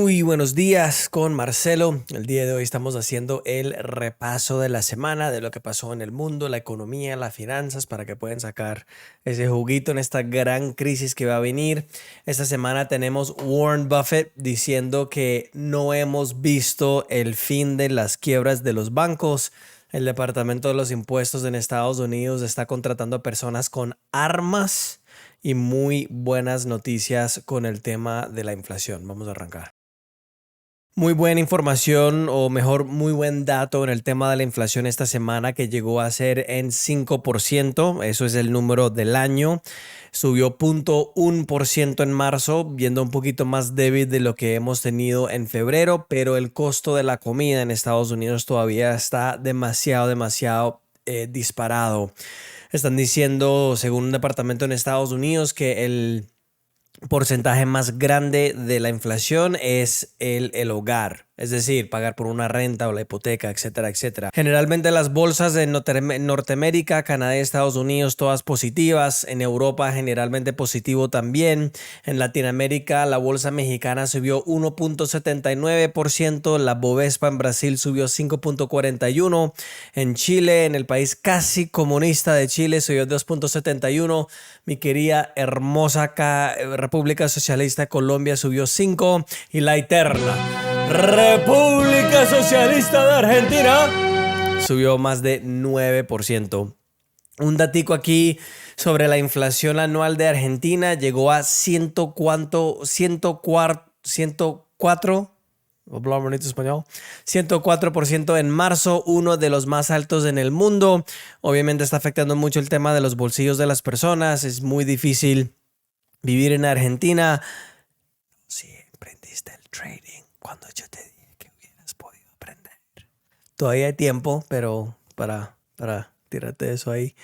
Muy buenos días con Marcelo. El día de hoy estamos haciendo el repaso de la semana, de lo que pasó en el mundo, la economía, las finanzas, para que puedan sacar ese juguito en esta gran crisis que va a venir. Esta semana tenemos Warren Buffett diciendo que no hemos visto el fin de las quiebras de los bancos. El Departamento de los Impuestos en Estados Unidos está contratando a personas con armas y muy buenas noticias con el tema de la inflación. Vamos a arrancar. Muy buena información, o mejor, muy buen dato en el tema de la inflación esta semana, que llegó a ser en 5%. Eso es el número del año. Subió 0.1% en marzo, viendo un poquito más débil de lo que hemos tenido en febrero, pero el costo de la comida en Estados Unidos todavía está demasiado disparado. Están diciendo, según un departamento en Estados Unidos, que el porcentaje más grande de la inflación es el hogar, es decir, pagar por una renta o la hipoteca, etcétera, etcétera. Generalmente las bolsas de Norteamérica, Canadá y Estados Unidos, todas positivas. En Europa generalmente positivo también. En Latinoamérica la bolsa mexicana subió 1.79%, la Bovespa en Brasil subió 5.41%, en Chile, en el país casi comunista de Chile, subió 2.71%, mi querida hermosa acá, República Socialista de Colombia subió 5%, y la eterna República Socialista de Argentina subió más de 9%. Un datico aquí sobre la inflación anual de Argentina: llegó a 104, hablar bonito español, 104% en marzo, uno de los más altos en el mundo. Obviamente está afectando mucho el tema de los bolsillos de las personas. Es muy difícil vivir en Argentina. Si aprendiste el trading cuando yo te dije que hubieras podido aprender. Todavía hay tiempo, pero para tirarte eso ahí.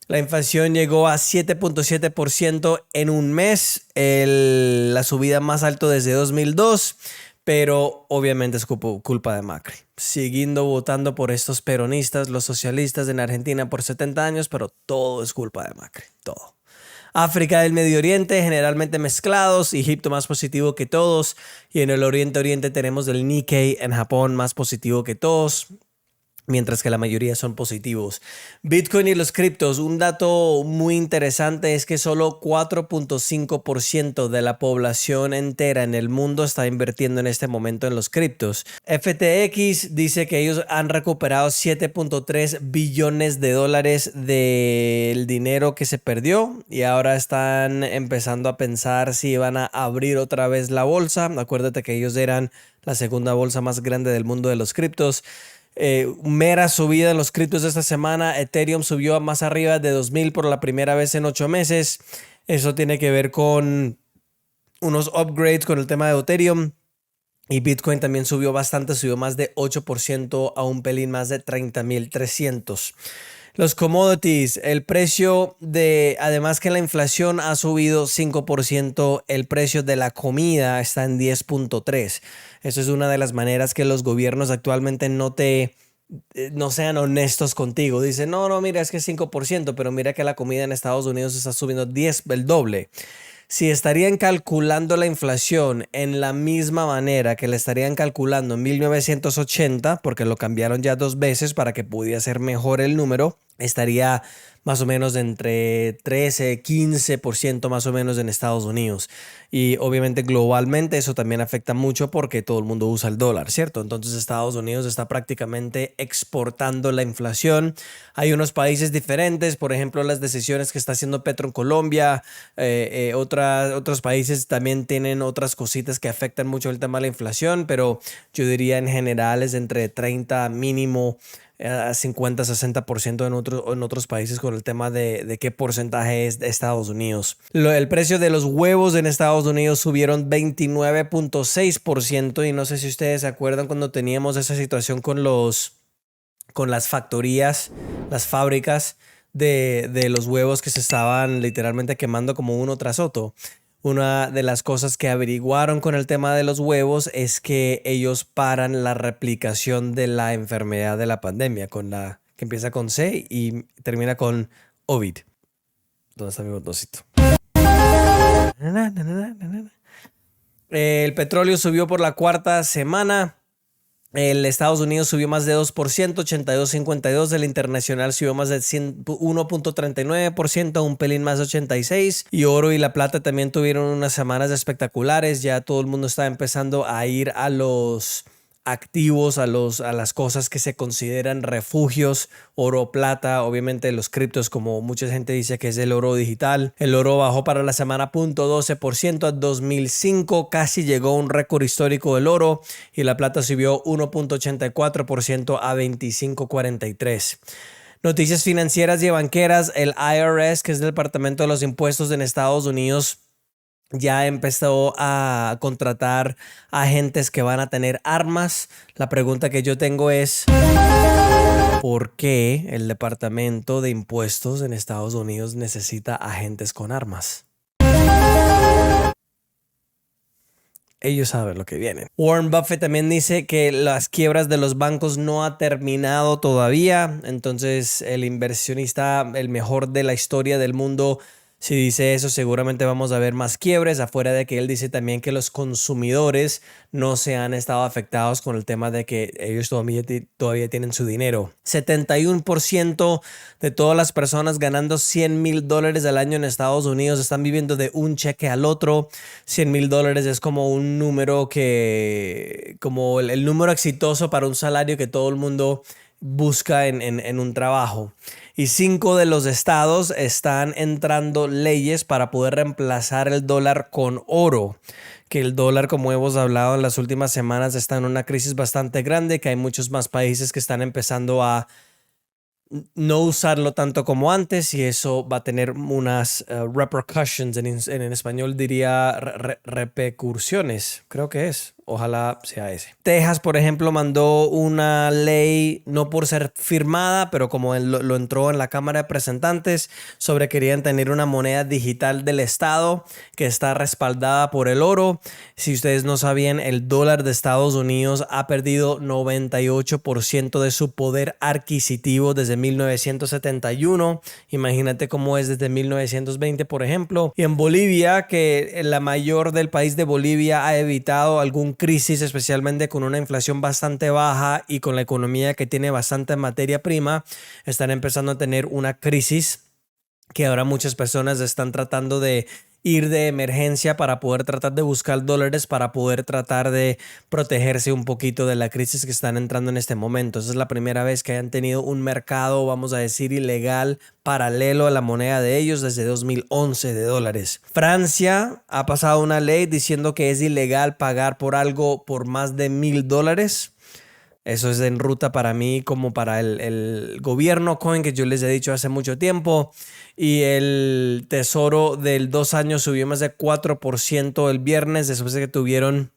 La inflación llegó a 7.7% en un mes, la subida más alta desde 2002, pero obviamente es culpa de Macri. Siguiendo votando por estos peronistas, los socialistas en Argentina por 70 años, pero todo es culpa de Macri, todo. África del Medio Oriente generalmente mezclados, Egipto más positivo que todos, y en el Oriente tenemos el Nikkei en Japón más positivo que todos, mientras que la mayoría son positivos. Bitcoin y los criptos. Un dato muy interesante es que solo 4.5% de la población entera en el mundo está invirtiendo en este momento en los criptos. FTX dice que ellos han recuperado 7.3 billones de dólares del dinero que se perdió, y ahora están empezando a pensar si van a abrir otra vez la bolsa. Acuérdate que ellos eran la segunda bolsa más grande del mundo de los criptos. Mera subida en los criptos de esta semana. Ethereum subió a más arriba de 2,000 por la primera vez en 8 meses. Eso tiene que ver con unos upgrades con el tema de Ethereum. Y Bitcoin también subió bastante, subió más de 8% a un pelín más de 30,300. Los commodities, el precio además que la inflación ha subido 5%, el precio de la comida está en 10.3. Eso es una de las maneras que los gobiernos actualmente no sean honestos contigo. Dicen, no, mira, es que es 5%, pero mira que la comida en Estados Unidos está subiendo el doble. Si estarían calculando la inflación en la misma manera que la estarían calculando en 1980, porque lo cambiaron ya 2 veces para que pudiera ser mejor el número, estaría más o menos entre 13-15% más o menos en Estados Unidos. Y obviamente globalmente eso también afecta mucho porque todo el mundo usa el dólar, ¿cierto? Entonces Estados Unidos está prácticamente exportando la inflación. Hay unos países diferentes, por ejemplo, las decisiones que está haciendo Petro en Colombia. Otros países también tienen otras cositas que afectan mucho el tema de la inflación, pero yo diría en general es entre 30 mínimo a 50-60% en otros países, con el tema de qué porcentaje es de Estados Unidos. El precio de los huevos en Estados Unidos subieron 29.6%, y no sé si ustedes se acuerdan cuando teníamos esa situación con las factorías, las fábricas de los huevos que se estaban literalmente quemando como uno tras otro. Una de las cosas que averiguaron con el tema de los huevos es que ellos paran la replicación de la enfermedad de la pandemia, que empieza con C y termina con Ovid. ¿Dónde está mi botoncito? El petróleo subió por la cuarta semana. El Estados Unidos subió más de 2%, 82.52. El internacional subió más de 1.39%, un pelín más de 86%. Y oro y la plata también tuvieron unas semanas espectaculares. Ya todo el mundo está empezando a ir a los activos, a las cosas que se consideran refugios, oro, plata, obviamente los criptos, como mucha gente dice que es el oro digital. El oro bajó para la semana 0.12% a 2005, casi llegó a un récord histórico del oro, y la plata subió 1.84% a 25.43. Noticias financieras y banqueras. El IRS, que es el Departamento de los Impuestos en Estados Unidos, ya empezó a contratar agentes que van a tener armas. La pregunta que yo tengo es, ¿por qué el Departamento de Impuestos en Estados Unidos necesita agentes con armas? Ellos saben lo que viene. Warren Buffett también dice que las quiebras de los bancos no ha terminado todavía. Entonces, el inversionista, el mejor de la historia del mundo, si dice eso, seguramente vamos a ver más quiebres. Afuera de que él dice también que los consumidores no se han estado afectados con el tema de que ellos todavía tienen su dinero. 71% de todas las personas ganando $100,000 al año en Estados Unidos están viviendo de un cheque al otro. $100,000 es como un número como el número exitoso para un salario que todo el mundo busca en un trabajo. Y 5 de los estados están entrando leyes para poder reemplazar el dólar con oro. Que el dólar, como hemos hablado en las últimas semanas, está en una crisis bastante grande, que hay muchos más países que están empezando a no usarlo tanto como antes, y eso va a tener unas repercussions, en español diría repercusiones, creo que es. Ojalá sea ese. Texas, por ejemplo, mandó una ley, no por ser firmada, pero como lo entró en la Cámara de Representantes, sobre querían tener una moneda digital del estado que está respaldada por el oro. Si ustedes no sabían, el dólar de Estados Unidos ha perdido 98% de su poder adquisitivo desde 1971. Imagínate cómo es desde 1920, por ejemplo. Y en Bolivia, que la mayor del país de Bolivia ha evitado algún crisis, especialmente con una inflación bastante baja y con la economía que tiene bastante materia prima, están empezando a tener una crisis que ahora muchas personas están tratando de ir de emergencia para poder tratar de buscar dólares para poder tratar de protegerse un poquito de la crisis que están entrando en este momento. Esa es la primera vez que hayan tenido un mercado, vamos a decir, ilegal paralelo a la moneda de ellos desde 2011 de dólares. Francia ha pasado una ley diciendo que es ilegal pagar por algo por más de $1,000. Eso es en ruta para mí como para el gobierno coin que yo les he dicho hace mucho tiempo. Y el tesoro del 2 años subió más de 4% el viernes después de que tuvieron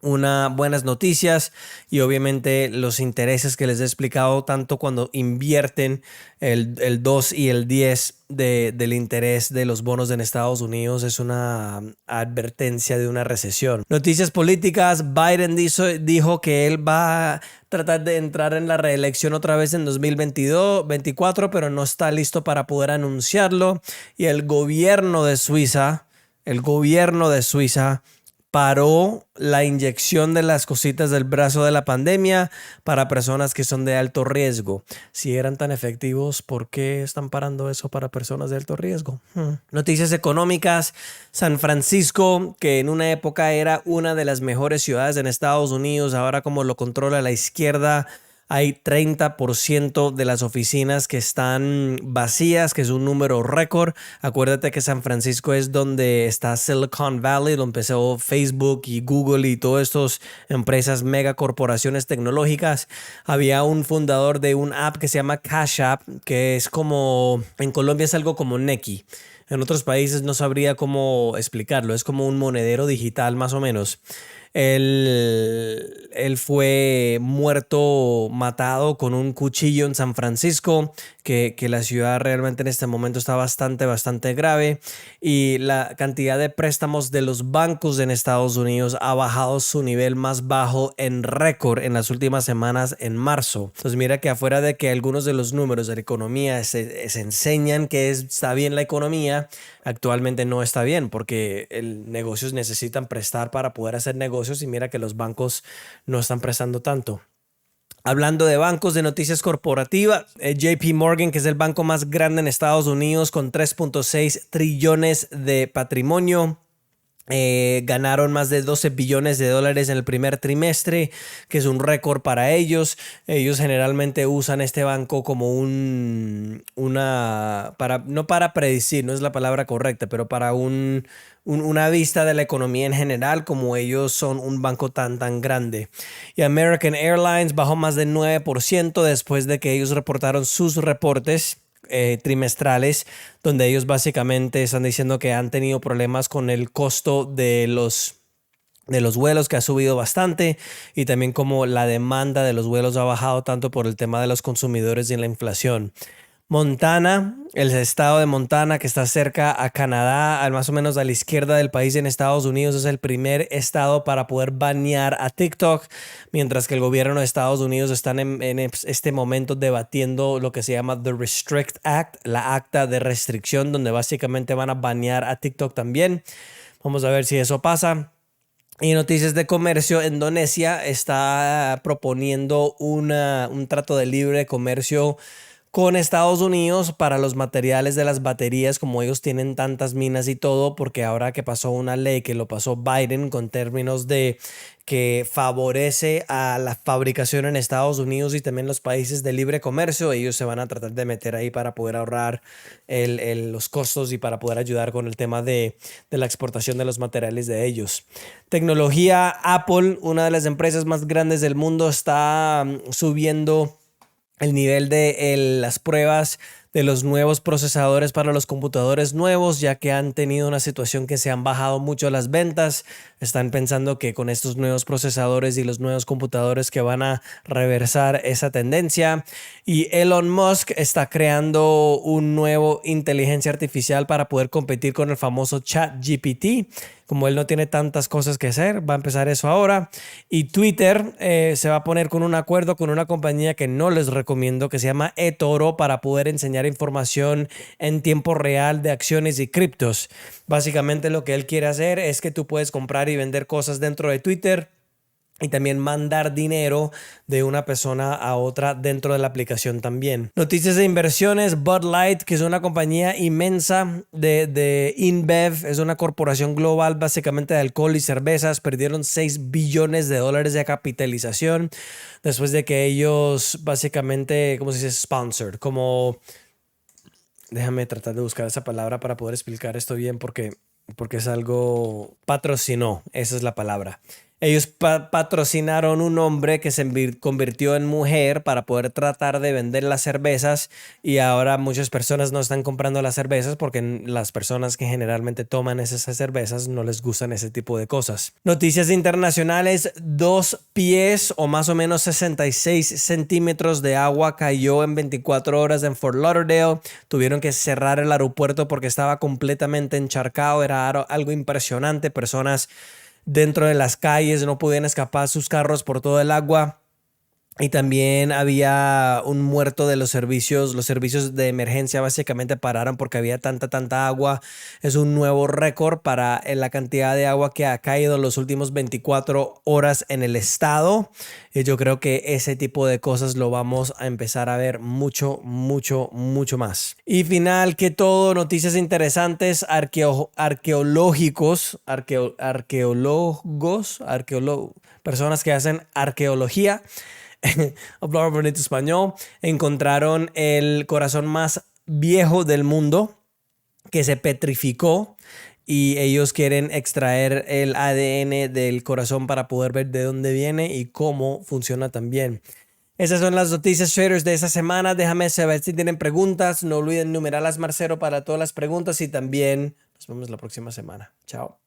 buenas noticias, y obviamente los intereses que les he explicado, tanto cuando invierten el 2 y el 10 del interés de los bonos en Estados Unidos, es una advertencia de una recesión. Noticias políticas. Biden dijo que él va a tratar de entrar en la reelección otra vez en 2022-24, pero no está listo para poder anunciarlo. Y el gobierno de Suiza paró la inyección de las cositas del brazo de la pandemia para personas que son de alto riesgo. Si eran tan efectivos, ¿por qué están parando eso para personas de alto riesgo? Noticias económicas. San Francisco, que en una época era una de las mejores ciudades en Estados Unidos, ahora como lo controla la izquierda, hay 30% de las oficinas que están vacías, que es un número récord. Acuérdate que San Francisco es donde está Silicon Valley, donde empezó Facebook y Google y todas estas empresas, megacorporaciones tecnológicas. Había un fundador de un app que se llama Cash App, que es como, en Colombia es algo como Nequi. En otros países no sabría cómo explicarlo. Es como un monedero digital más o menos. Él fue matado con un cuchillo en San Francisco, que la ciudad realmente en este momento está bastante grave, y la cantidad de préstamos de los bancos en Estados Unidos ha bajado su nivel más bajo en récord en las últimas semanas en marzo. Entonces mira que afuera de que algunos de los números de la economía se enseñan que está bien la economía, actualmente no está bien porque negocios necesitan prestar para poder hacer negocios y mira que los bancos no están prestando tanto. Hablando de bancos, de noticias corporativas, JP Morgan, que es el banco más grande en Estados Unidos con 3.6 trillones de patrimonio, ganaron más de 12 billones de dólares en el primer trimestre, que es un récord para ellos. Ellos generalmente usan este banco como no para predecir, no es la palabra correcta, pero para una vista de la economía en general, como ellos son un banco tan grande. Y American Airlines bajó más del 9% después de que ellos reportaron sus reportes trimestrales, donde ellos básicamente están diciendo que han tenido problemas con el costo de los vuelos, que ha subido bastante, y también como la demanda de los vuelos ha bajado tanto por el tema de los consumidores y la inflación. Montana, el estado de Montana, que está cerca a Canadá, más o menos a la izquierda del país en Estados Unidos, es el primer estado para poder banear a TikTok, mientras que el gobierno de Estados Unidos está en este momento debatiendo lo que se llama The Restrict Act, la acta de restricción, donde básicamente van a banear a TikTok también. Vamos a ver si eso pasa. Y noticias de comercio, Indonesia está proponiendo un trato de libre comercio con Estados Unidos para los materiales de las baterías, como ellos tienen tantas minas y todo, porque ahora que pasó una ley que lo pasó Biden con términos de que favorece a la fabricación en Estados Unidos y también los países de libre comercio, ellos se van a tratar de meter ahí para poder ahorrar los costos y para poder ayudar con el tema de la exportación de los materiales de ellos. Tecnología, Apple, una de las empresas más grandes del mundo, está subiendo el nivel de las pruebas de los nuevos procesadores para los computadores nuevos, ya que han tenido una situación que se han bajado mucho las ventas. Están pensando que con estos nuevos procesadores y los nuevos computadores que van a reversar esa tendencia. Y Elon Musk está creando un nuevo inteligencia artificial para poder competir con el famoso ChatGPT. Como él no tiene tantas cosas que hacer, va a empezar eso ahora. Y Twitter se va a poner con un acuerdo con una compañía que no les recomiendo, que se llama eToro, para poder enseñar información en tiempo real de acciones y criptos. Básicamente lo que él quiere hacer es que tú puedes comprar y vender cosas dentro de Twitter y también mandar dinero de una persona a otra dentro de la aplicación también. Noticias de inversiones, Bud Light, que es una compañía inmensa de InBev, es una corporación global básicamente de alcohol y cervezas, perdieron $6 billones de capitalización después de que ellos básicamente, ¿cómo se dice? Sponsored, como... Déjame tratar de buscar esa palabra para poder explicar esto bien porque es algo... Patrocinó, esa es la palabra. Ellos patrocinaron un hombre que se convirtió en mujer para poder tratar de vender las cervezas, y ahora muchas personas no están comprando las cervezas porque las personas que generalmente toman esas cervezas no les gustan ese tipo de cosas. Noticias internacionales, 2 pies o más o menos 66 centímetros de agua cayó en 24 horas en Fort Lauderdale. Tuvieron que cerrar el aeropuerto porque estaba completamente encharcado. Era algo impresionante. Personas dentro de las calles no podían escapar sus carros por todo el agua. Y también había un muerto de los servicios de emergencia básicamente pararon porque había tanta agua. Es un nuevo récord para la cantidad de agua que ha caído en los últimos 24 horas en el estado. Y yo creo que ese tipo de cosas lo vamos a empezar a ver mucho más. Y final que todo, noticias interesantes, personas que hacen arqueología. Hablar bonito español. Encontraron el corazón más viejo del mundo que se petrificó y ellos quieren extraer el ADN del corazón para poder ver de dónde viene y cómo funciona también. Esas son las noticias traders de esta semana. Déjame saber si tienen preguntas. No olviden numerar las Marcero para todas las preguntas y también nos vemos la próxima semana. Chao.